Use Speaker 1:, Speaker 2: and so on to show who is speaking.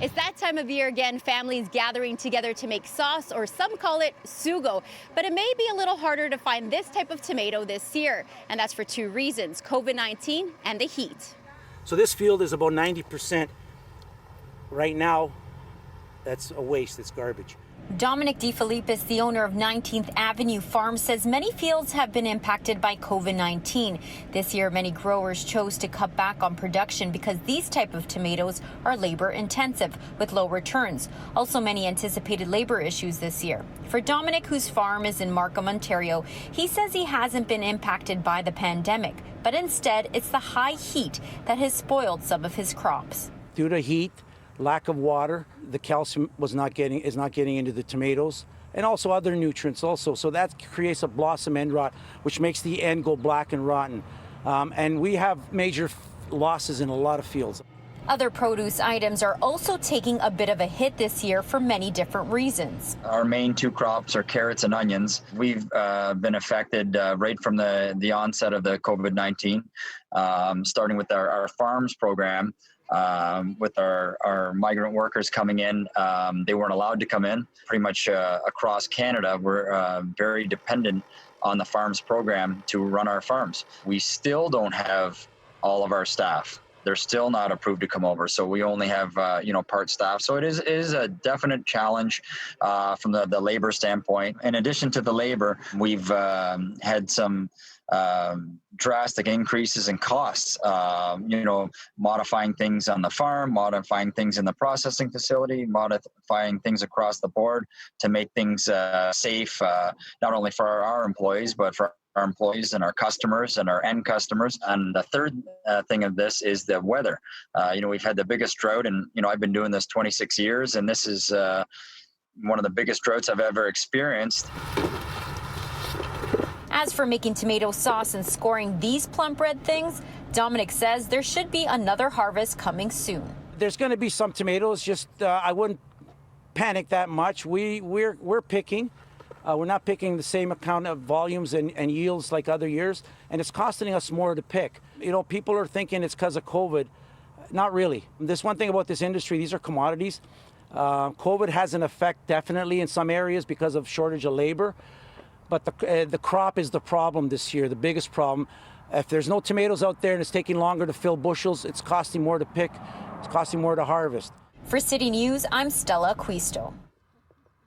Speaker 1: It's that time of year again, families gathering together to make sauce, or some call it sugo. But it may be a little harder to find this type of tomato this year. And that's for two reasons: COVID-19 and the heat.
Speaker 2: So this field is about 90% right now. That's a waste, it's garbage.
Speaker 1: Dominic DeFilippis, the owner of 19th Avenue Farm, says many fields have been impacted by COVID-19. This year, many growers chose to cut back on production because these type of tomatoes are labor intensive with low returns. Also, many anticipated labor issues this year. For Dominic, whose farm is in Markham, Ontario, he says he hasn't been impacted by the pandemic, but instead it's the high heat that has spoiled some of his crops.
Speaker 2: Due to heat, lack of water, the calcium is not getting into the tomatoes, and also other nutrients also. So that creates a blossom end rot, which makes the end go black and rotten. And we have major losses in a lot of fields.
Speaker 1: Other produce items are also taking a bit of a hit this year for many different reasons.
Speaker 3: Our main two crops are carrots and onions. We've been affected right from the onset of the COVID-19, starting with our farms program. With our migrant workers coming in, they weren't allowed to come in. Pretty much across Canada, we're very dependent on the farms program to run our farms. We still don't have all of our staff. They're still not approved to come over, so we only have part staff. So it is a definite challenge from the labor standpoint. In addition to the labor, we've had some drastic increases in costs, modifying things on the farm, modifying things in the processing facility, modifying things across the board to make things safe, not only for our employees, but for our employees and our customers and our end customers. And the third thing of this is the weather. We've had the biggest drought, and I've been doing this 26 years, and this is one of the biggest droughts I've ever experienced.
Speaker 1: As for making tomato sauce and scoring these plump red things, Dominic says there should be another harvest coming soon.
Speaker 2: There's going to be some tomatoes, just I wouldn't panic that much. We're picking. We're not picking the same amount of volumes and yields like other years, and it's costing us more to pick. People are thinking it's because of COVID. Not really. There's one thing about this industry: these are commodities. COVID has an effect definitely in some areas because of shortage of labor. But the crop is the problem this year, the biggest problem. If there's no tomatoes out there and it's taking longer to fill bushels, it's costing more to pick, it's costing more to harvest.
Speaker 1: For City News, I'm Stella Acquisto.